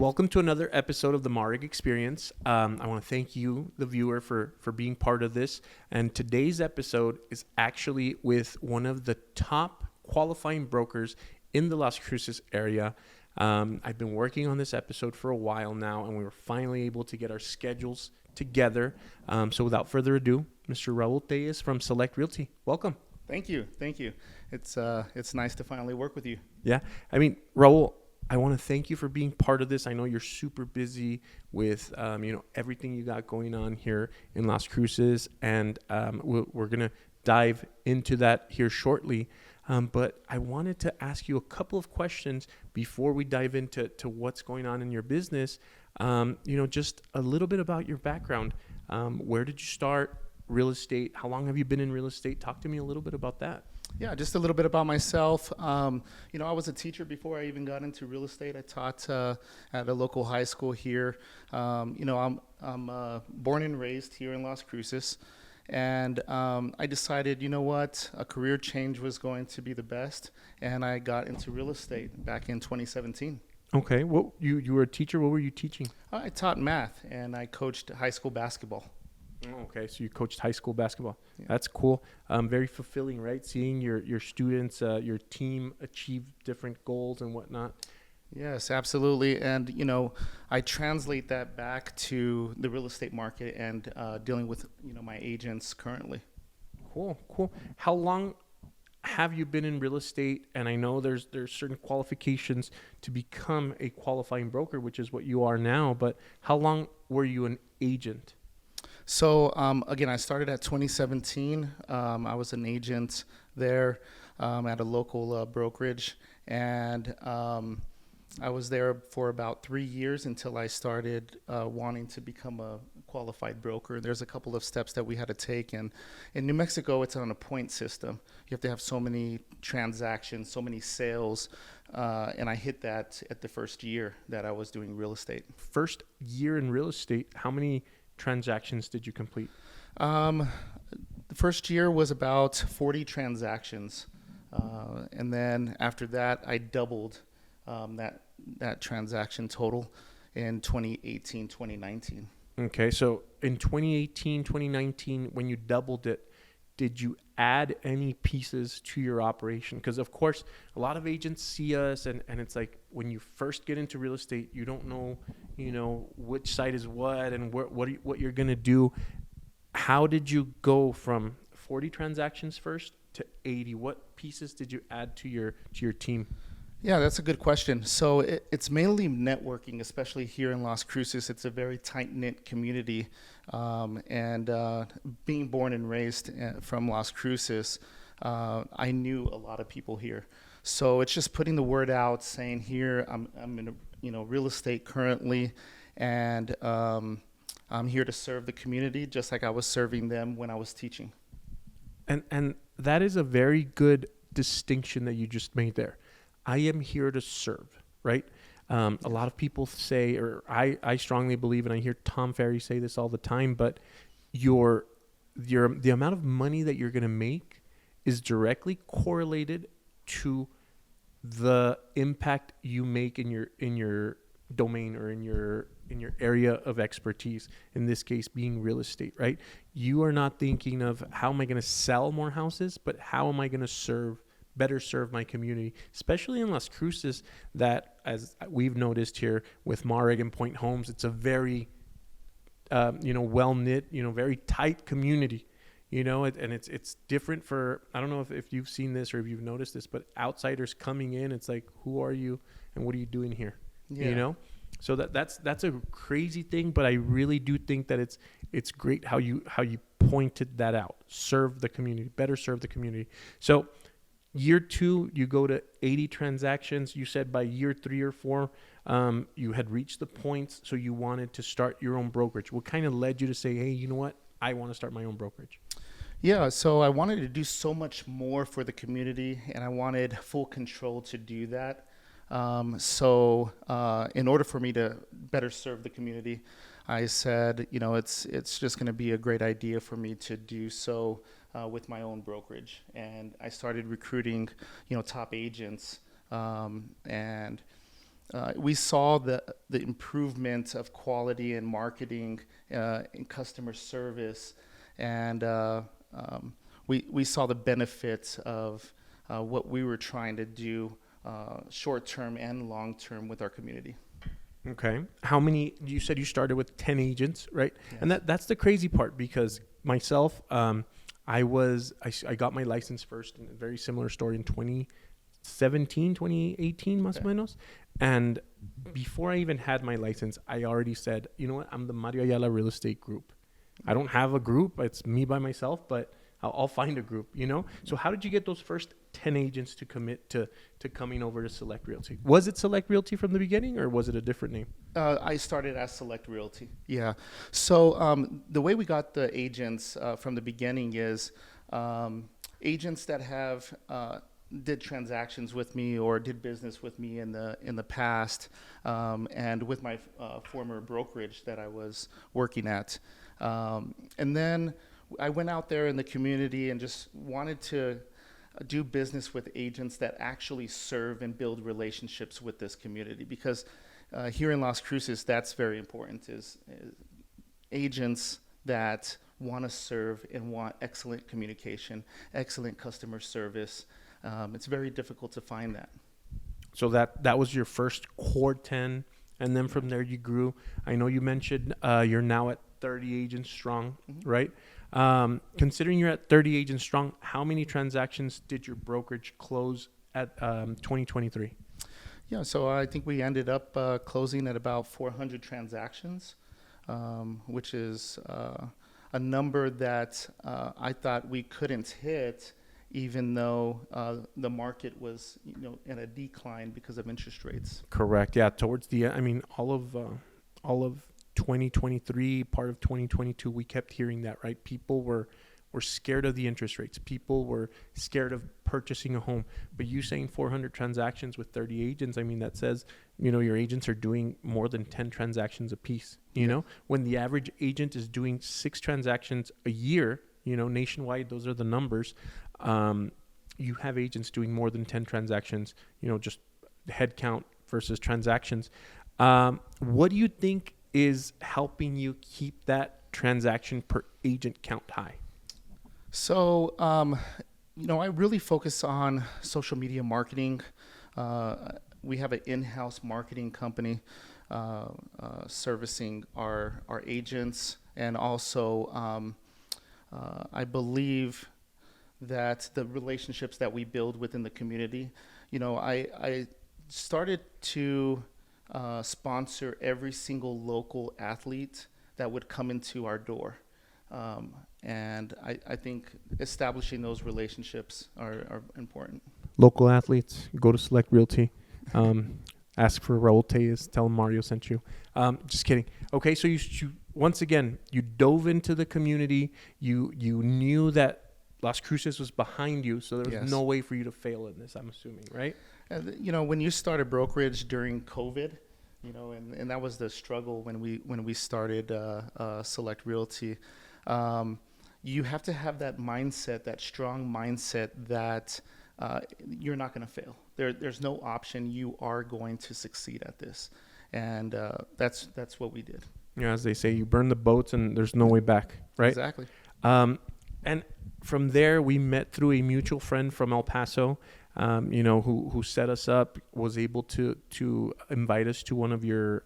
Welcome to another episode of the Marek Experience. I want to thank you, the viewer, for being part of this. And today's episode is actually with one of the top qualifying brokers in the Las Cruces area. I've been working on this episode for a while now, and we were finally able to get our schedules together. So without further ado, Mr. Raul Tellez from Select Realty. Welcome. Thank you. It's nice to finally work with you. Yeah. I mean, Raul, I want to thank you for being part of this. I know you're super busy with, everything you got going on here in Las Cruces, and we're going to dive into that here shortly. But I wanted to ask you a couple of questions before we dive into what's going on in your business. Just a little bit about your background. Where did you start real estate? How long have you been in real estate? Talk to me a little bit about that. Yeah, just a little bit about myself. I was a teacher before I even got into real estate. I taught at a local high school here. I'm born and raised here in Las Cruces. And I decided, a career change was going to be the best. And I got into real estate back in 2017. Okay. You were a teacher. What were you teaching? I taught math and I coached high school basketball. Oh, okay, so you coached high school basketball. Yeah. That's cool. Very fulfilling, right? Seeing your students, your team achieve different goals and whatnot. Yes, absolutely. And, I translate that back to the real estate market and dealing with, my agents currently. Cool. How long have you been in real estate? And I know there's certain qualifications to become a qualifying broker, which is what you are now. But how long were you an agent? So, again, I started at 2017. I was an agent there at a local brokerage, and I was there for about 3 years until I started wanting to become a qualified broker. There's a couple of steps that we had to take, and in New Mexico, it's on a point system. You have to have so many transactions, so many sales, and I hit that at the first year that I was doing real estate. First year in real estate, how many transactions did you complete? The first year was about 40 transactions. And then after that, I doubled that transaction total in 2018, 2019. Okay, so in 2018, 2019, when you doubled it, did you add any pieces to your operation? Because, of course, a lot of agents see us, and it's like when you first get into real estate, you don't know, which side is what and what you're going to do. How did you go from 40 transactions first to 80? What pieces did you add to your team? Yeah, that's a good question. So it's mainly networking, especially here in Las Cruces. It's a very tight-knit community. And being born and raised from Las Cruces, I knew a lot of people here. So it's just putting the word out, saying here I'm in real estate currently, and I'm here to serve the community just like I was serving them when I was teaching. And that is a very good distinction that you just made there. I am here to serve, right? A lot of people say, or I strongly believe, and I hear Tom Ferry say this all the time, but the amount of money that you're going to make is directly correlated to the impact you make in your domain or in your area of expertise. In this case, being real estate, right? You are not thinking of how am I going to sell more houses, but how am I going to better serve my community, especially in Las Cruces, that, as we've noticed here with Marek and Pointe Homes, it's a very, well-knit, very tight community, and it's different for, I don't know if you've seen this or if you've noticed this, but outsiders coming in, it's like, who are you and what are you doing here? Yeah. So that's a crazy thing, but I really do think that it's great how you pointed that out. Serve the community, better serve the community. So year 2, you go to 80 transactions. You said by year 3 or 4, you had reached the points, so you wanted to start your own brokerage. What kind of led you to say, hey, you know what? I want to start my own brokerage. Yeah, so I wanted to do so much more for the community, and I wanted full control to do that. So in order for me to better serve the community, I said, it's just going to be a great idea for me to do so with my own brokerage. And I started recruiting, top agents, and we saw the improvement of quality and marketing in customer service, and we saw the benefits of what we were trying to do short term and long term with our community. Okay. How many? You said you started with 10 agents, right? Yes. And that's the crazy part because myself, I got my license first in a very similar story in 2017, 2018, más o Okay. menos. And before I even had my license, I already said, you know what? I'm the Mario Ayala Real Estate Group. I don't have a group. It's me by myself, but I'll find a group, you know? So how did you get those first 10 agents to commit to coming over to Select Realty? Was it Select Realty from the beginning or was it a different name? I started as Select Realty. Yeah. So the way we got the agents from the beginning is agents that have did transactions with me or did business with me in the past, and with my former brokerage that I was working at, and then I went out there in the community and just wanted to do business with agents that actually serve and build relationships with this community, because here in Las Cruces, that's very important, is agents that want to serve and want excellent communication, excellent customer service. It's very difficult to find that. So that was your first core 10, and then from there you grew. I know you mentioned you're now at 30 agents strong, Mm-hmm. right? Considering you're at 30 agents strong, how many transactions did your brokerage close at 2023? Yeah, so I think we ended up closing at about 400 transactions, which is a number that I thought we couldn't hit, even though the market was, in a decline because of interest rates. Correct. Yeah, towards the end, I mean, all of 2023, part of 2022, we kept hearing that, right? People were scared of the interest rates. People were scared of purchasing a home. But you saying 400 transactions with 30 agents, I mean, that says, your agents are doing more than 10 transactions a piece, you know? When the average agent is doing 6 transactions a year, nationwide, those are the numbers. You have agents doing more than 10 transactions, just head count versus transactions. What do you think is helping you keep that transaction per agent count high? So, I really focus on social media marketing. We have an in-house marketing company servicing our agents, and also I believe that the relationships that we build within the community, I started to sponsor every single local athlete that would come into our door. And I think establishing those relationships are important. Local athletes, go to Select Realty. Ask for Raul Tejas. Tell him Mario sent you. Just kidding. Okay, so you once again, you dove into the community. You knew that Las Cruces was behind you, so there was no way for you to fail in this, I'm assuming, right? When you started brokerage during COVID, and that was the struggle when we started Select Realty. You have to have that mindset, that strong mindset that you're not going to fail. There's no option. You are going to succeed at this, and that's what we did. As they say, you burn the boats and there's no way back, right? Exactly. And from there, we met through a mutual friend from El Paso, who set us up, was able to invite us to one of your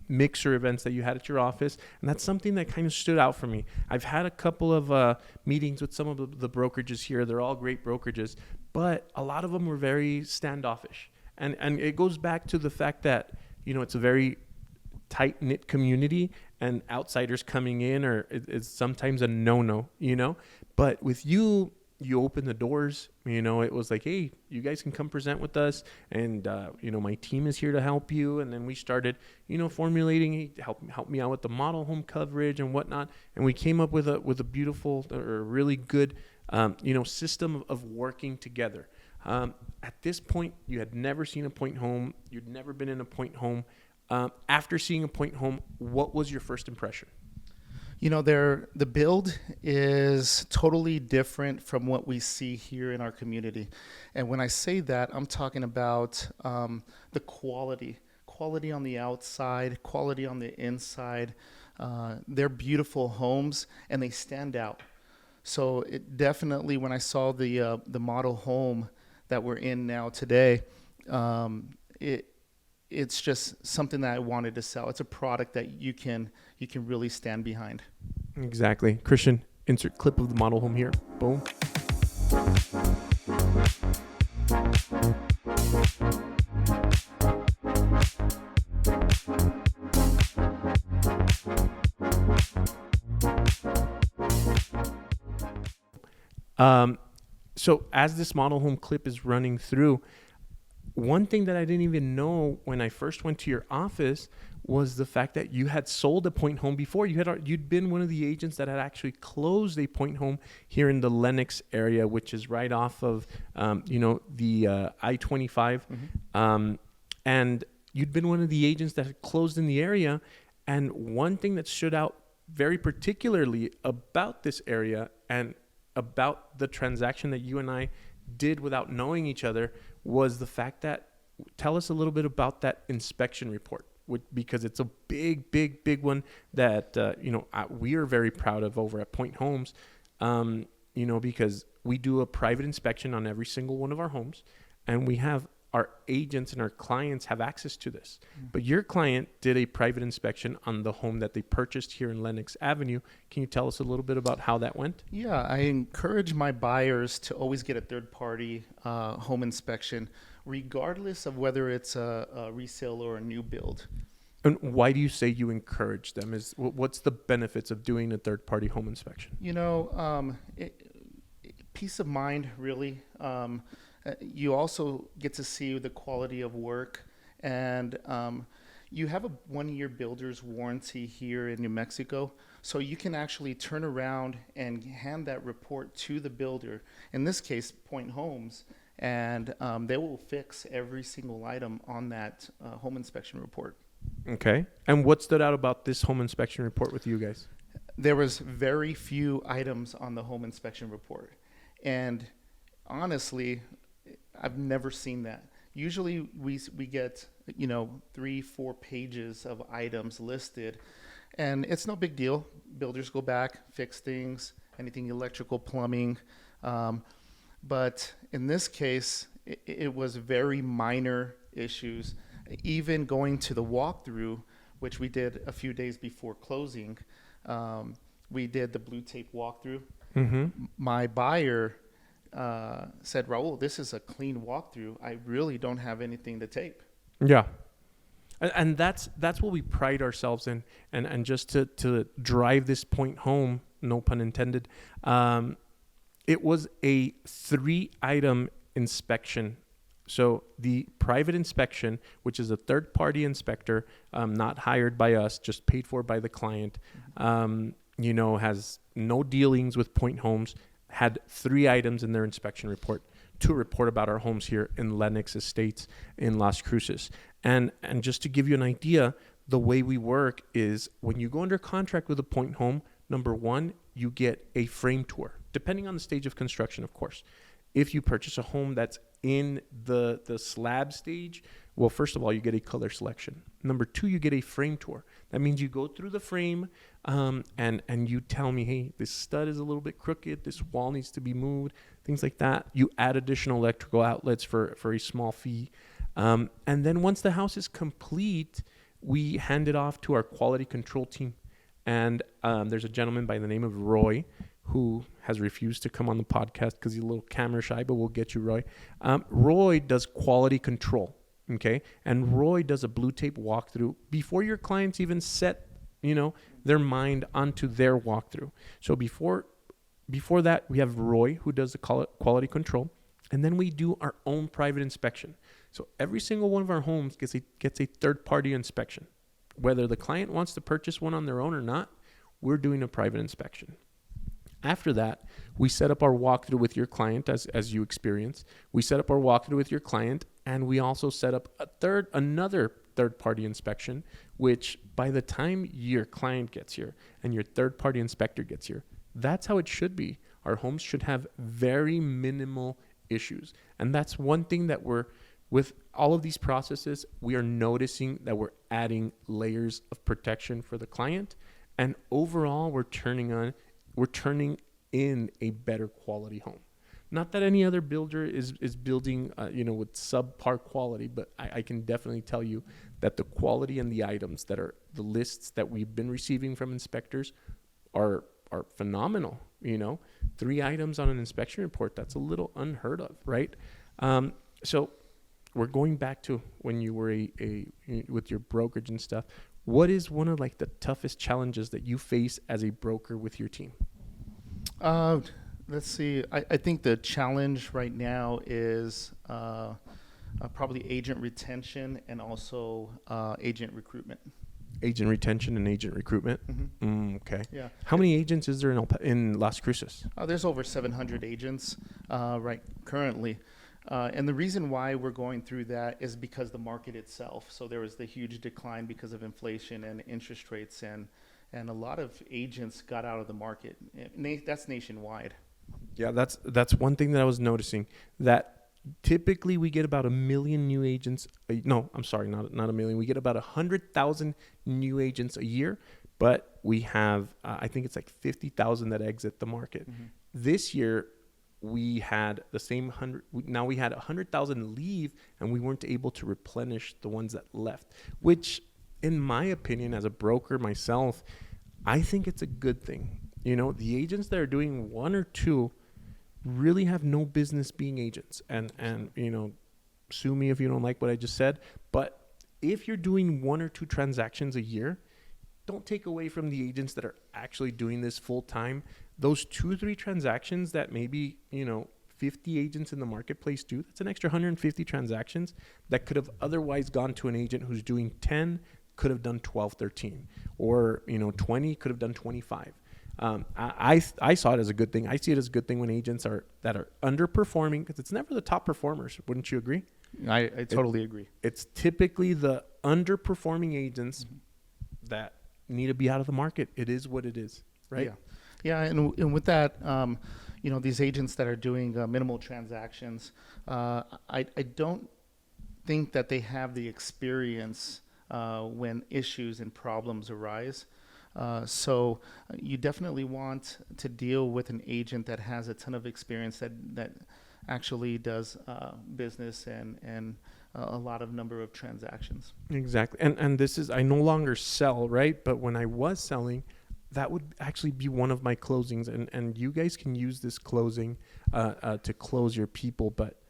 mixer events that you had at your office. And that's something that kind of stood out for me. I've had a couple of meetings with some of the brokerages here. They're all great brokerages, but a lot of them were very standoffish. And it goes back to the fact that, it's a very tight-knit community, and outsiders coming in is sometimes a no-no, But with you open the doors, it was like, hey, you guys can come present with us, and my team is here to help you. And then we started formulating, hey, help me out with the model home coverage and whatnot, and we came up with a beautiful or really good system of working together. At this point, you had never seen a Pointe Home, you'd never been in a Pointe Home. After seeing a Pointe Home, what was your first impression? The build is totally different from what we see here in our community. And when I say that, I'm talking about the quality quality on the outside, quality on the inside. They're beautiful homes, and they stand out. So it definitely, when I saw the model home that we're in now today, it's just something that I wanted to sell. It's a product that you can really stand behind. Exactly. Christian, insert clip of the model home here. Boom. So as this model home clip is running through, one thing that I didn't even know when I first went to your office was the fact that you had sold a Pointe Home before. You'd been one of the agents that had actually closed a Pointe Home here in the Lenox area, which is right off of the I-25, and you'd been one of the agents that had closed in the area. And one thing that stood out very particularly about this area and about the transaction that you and I did without knowing each other was the fact that, tell us a little bit about that inspection report, because it's a big one that we are very proud of over at Pointe Homes, because we do a private inspection on every single one of our homes, and we have our agents and our clients have access to this. But your client did a private inspection on the home that they purchased here in Lenox Avenue. Can you tell us a little bit about how that went? Yeah, I encourage my buyers to always get a third-party home inspection, regardless of whether it's a resale or a new build. And why do you say you encourage them? What's the benefits of doing a third-party home inspection? Peace of mind, really. You also get to see the quality of work, and you have a 1-year builder's warranty here in New Mexico, so you can actually turn around and hand that report to the builder, in this case Pointe Homes, and they will fix every single item on that home inspection report. Okay. And what stood out about this home inspection report with you guys? There was very few items on the home inspection report, and honestly, I've never seen that. Usually we get 3-4 pages of items listed, and it's no big deal. Builders go back, fix things, anything electrical, plumbing, but in this case it was very minor issues. Even going to the walkthrough, which we did a few days before closing, we did the blue tape walkthrough. My buyer said, Raul, this is a clean walkthrough. I really don't have anything to tape. Yeah. And that's what we pride ourselves in. And just to drive this point home, no pun intended, it was a 3-item inspection. So the private inspection, which is a third-party inspector, not hired by us, just paid for by the client, has no dealings with Pointe Homes, had 3 items in their inspection report to report about our homes here in Lenox Estates in Las Cruces. And just to give you an idea, the way we work is when you go under contract with a Pointe Home, number 1, you get a frame tour, depending on the stage of construction, of course. If you purchase a home that's in the slab stage, well, first of all, you get a color selection. Number 2, you get a frame tour. That means you go through the frame and you tell me, hey, this stud is a little bit crooked. This wall needs to be moved, things like that. You add additional electrical outlets for a small fee. And then once the house is complete, we hand it off to our quality control team. And there's a gentleman by the name of Roy who has refused to come on the podcast because he's a little camera shy, but we'll get you, Roy. Roy does quality control, okay? And Roy does a blue tape walkthrough before your clients even set, their mind onto their walkthrough. So before that, we have Roy who does the quality control, and then we do our own private inspection. So every single one of our homes gets a third-party inspection. Whether the client wants to purchase one on their own or not, we're doing a private inspection. After that, we set up our walkthrough with your client as you experience. We set up our walkthrough with your client, and we also set up another third-party inspection, which by the time your client gets here and your third-party inspector gets here, that's how it should be. Our homes should have very minimal issues. And that's one thing that we're with all of these processes, we are noticing that we're adding layers of protection for the client, and overall, we're turning in a better quality home. Not that any other builder is building, with subpar quality, but I can definitely tell you that the quality and the items that are the lists that we've been receiving from inspectors are phenomenal. 3 items on an inspection report, that's a little unheard of, right? So we're going back to when you were with your brokerage and stuff. What is one of like the toughest challenges that you face as a broker with your team? Let's see. I think the challenge right now is probably agent retention and also agent recruitment. Agent retention and agent recruitment. Mm-hmm. Okay. Yeah. How many agents is there in Las Cruces? There's over 700 agents right currently. And the reason why we're going through that is because the market itself. So there was the huge decline because of inflation and interest rates, and a lot of agents got out of the market. That's nationwide. Yeah, that's one thing that I was noticing, that typically we get about 1 million new agents. No, I'm sorry, not 1 million. We get about 100,000 new agents a year, but we have, I think it's like 50,000 that exit the market. Mm-hmm. This year, we had the same 100. Now we had 100,000 leave, and we weren't able to replenish the ones that left, which, in my opinion, as a broker myself, I think it's a good thing. The agents that are doing 1 or 2 really have no business being agents. And sue me if you don't like what I just said. But if you're doing 1 or 2 transactions a year, don't take away from the agents that are actually doing this full time. Those 2-3 transactions that maybe, 50 agents in the marketplace do, that's an extra 150 transactions that could have otherwise gone to an agent who's doing 10, could have done 12, 13, or 20 could have done 25. I saw it as a good thing. I see it as a good thing when agents that are underperforming, because it's never the top performers. Wouldn't you agree? I totally agree. It's typically the underperforming agents that need to be out of the market. It is what it is, right? Yeah, and with that, these agents that are doing minimal transactions, I don't think that they have the experience when issues and problems arise. So you definitely want to deal with an agent that has a ton of experience that actually does business and a lot of number of transactions. Exactly. And this is, I no longer sell, right? But when I was selling, that would actually be one of my closings. And you guys can use this closing to close your people, but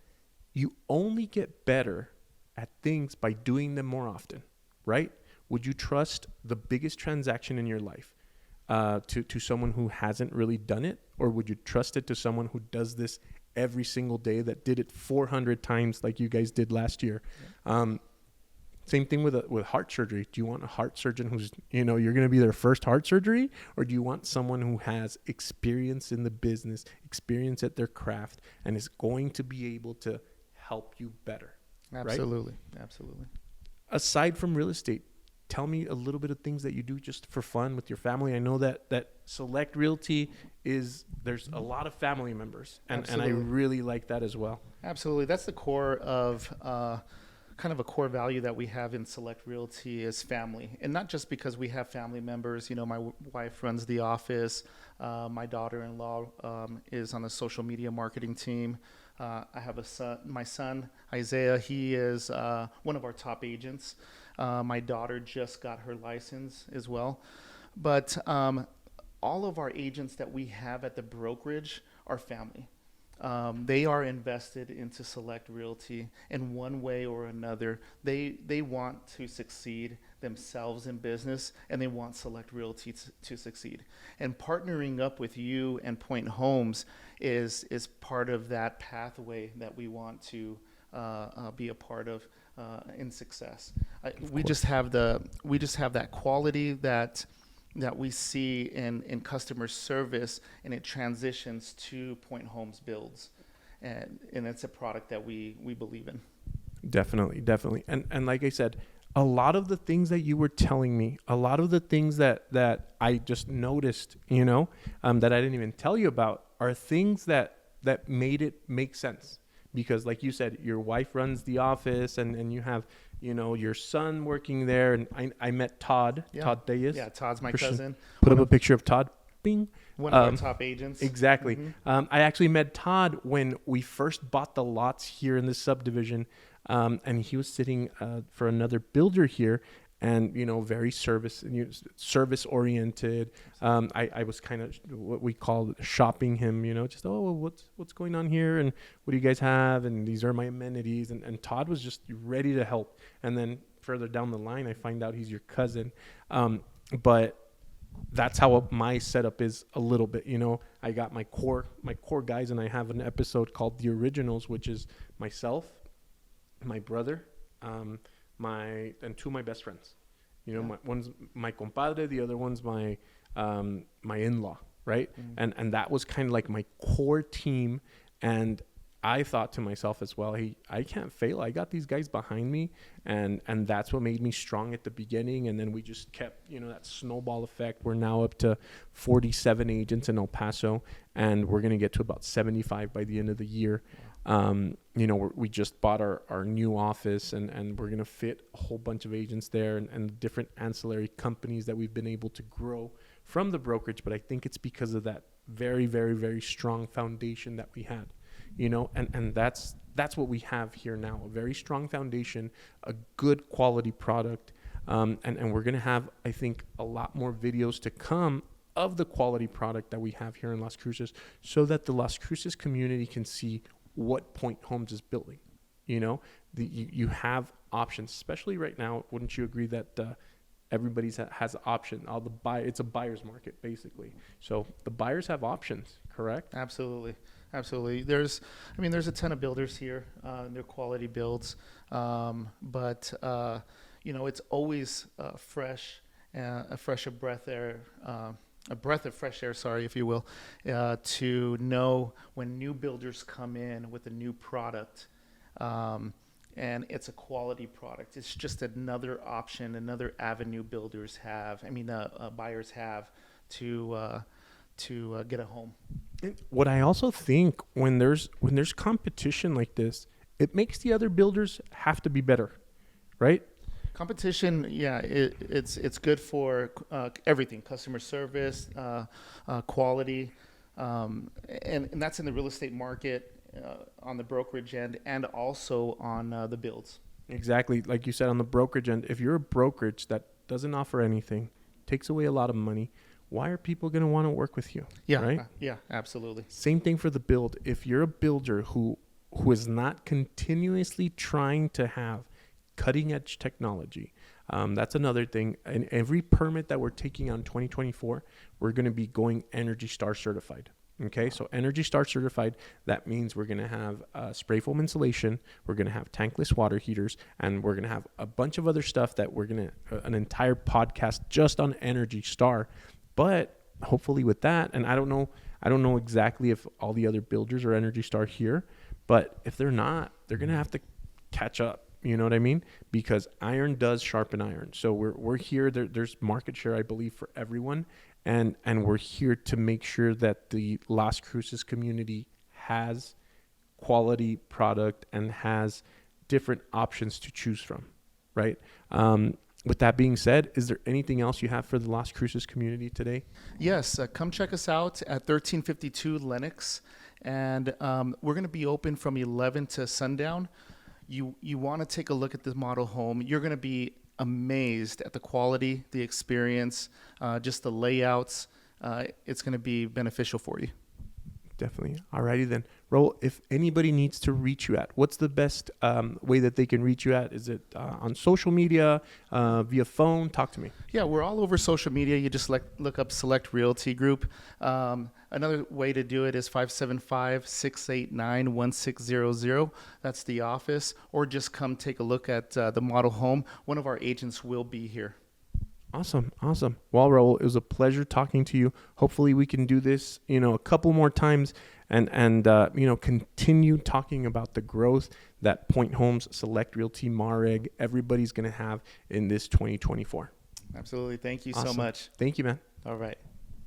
you only get better at things by doing them more often, right? Would you trust the biggest transaction in your life to someone who hasn't really done it? Or would you trust it to someone who does this every single day, that did it 400 times like you guys did last year? Yeah. Same thing with heart surgery. Do you want a heart surgeon who's, you're going to be their first heart surgery? Or do you want someone who has experience in the business, experience at their craft, and is going to be able to help you better? Absolutely. Right? Absolutely. Aside from real estate, tell me a little bit of things that you do just for fun with your family. I know that Select Realty there's a lot of family members, and I really like that as well. Absolutely. That's the core of kind of a core value that we have in Select Realty is family. And not just because we have family members. My wife runs the office. My daughter-in-law is on the social media marketing team. I have a son, my son, Isaiah. He is one of our top agents. My daughter just got her license as well. But all of our agents that we have at the brokerage are family. They are invested into Select Realty in one way or another. They want to succeed themselves in business, and they want Select Realty to succeed. And partnering up with you and Pointe Homes is part of that pathway that we want to be a part of in success. We just have that quality that we see in customer service, and it transitions to Pointe Homes builds, and it's a product that we believe in. Definitely. And like I said, a lot of the things that you were telling me, a lot of the things that I just noticed, that I didn't even tell you about, are things that made it make sense. because like you said, your wife runs the office and you have, your son working there. And I met Todd, Yeah. Todd Deyes. Yeah, Todd's my Christian. cousin. Put up a picture of Todd. Bing. One of our top agents. Exactly. Mm-hmm. I actually met Todd when we first bought the lots here in this subdivision. And he was sitting for another builder here. And, very service oriented. I was kind of what we call shopping him, just, what's going on here? And what do you guys have? And these are my amenities. And Todd was just ready to help. And then further down the line, I find out he's your cousin. But that's how my setup is a little bit. I got my core guys, and I have an episode called The Originals, which is myself, my brother, and two of my best friends. One's my compadre, the other one's my in-law, right? And that was kind of like my core team. And I thought to myself as well, hey, I can't fail. I got these guys behind me, and that's what made me strong at the beginning. And then we just kept, that snowball effect. We're now up to 47 agents in El Paso, and we're going to get to about 75 by the end of the year. We just bought our new office, and we're going to fit a whole bunch of agents there and different ancillary companies that we've been able to grow from the brokerage. But I think it's because of that very, very, very strong foundation that we had, and that's what we have here now, a very strong foundation, a good quality product. And we're going to have, I think, a lot more videos to come of the quality product that we have here in Las Cruces, so that the Las Cruces community can see what Pointe Homes is building. You have options, especially right now. Wouldn't you agree that everybody's has option? It's a buyer's market basically. So the buyers have options, correct? Absolutely. There's a ton of builders here. They're quality builds, but it's always fresh, a breath air. A breath of fresh air, if you will, to know when new builders come in with a new product, and it's a quality product. It's just another option, another avenue buyers have to get a home. And what I also think, when there's competition like this, it makes the other builders have to be better, right? Competition, it's good for everything: customer service, quality, and that's in the real estate market, on the brokerage end, and also on the builds. Exactly, like you said, on the brokerage end. If you're a brokerage that doesn't offer anything, takes away a lot of money, why are people going to want to work with you? Yeah, right? Yeah, absolutely. Same thing for the build. If you're a builder who is not continuously trying to have cutting edge technology. That's another thing. And every permit that we're taking on 2024, we're going to be going Energy Star certified. Okay, so Energy Star certified, that means we're going to have spray foam insulation, we're going to have tankless water heaters, and we're going to have a bunch of other stuff that we're going to, an entire podcast just on Energy Star. But hopefully with that, and I don't know exactly if all the other builders are Energy Star here, but if they're not, they're going to have to catch up. You know what I mean? Because iron does sharpen iron. So we're here. There's market share, I believe, for everyone, and we're here to make sure that the Las Cruces community has quality product and has different options to choose from, right? With that being said, is there anything else you have for the Las Cruces community today? Yes, come check us out at 1352 Lenox, and we're going to be open from 11 to sundown. You want to take a look at this model home. You're going to be amazed at the quality, the experience, just the layouts. It's going to be beneficial for you. Definitely. Alrighty then. Raul, if anybody needs to reach you at, what's the best way that they can reach you at? Is it on social media, via phone? Talk to me. Yeah, we're all over social media. You just look up Select Realty Group. Another way to do it is 575-689-1600. That's the office. Or just come take a look at the model home. One of our agents will be here. Awesome. Well, Raul, it was a pleasure talking to you. Hopefully we can do this, a couple more times and continue talking about the growth that Pointe Homes, Select Realty, Mareg, everybody's going to have in this 2024. Absolutely. Thank you so Awesome. much. Thank you, man. All right.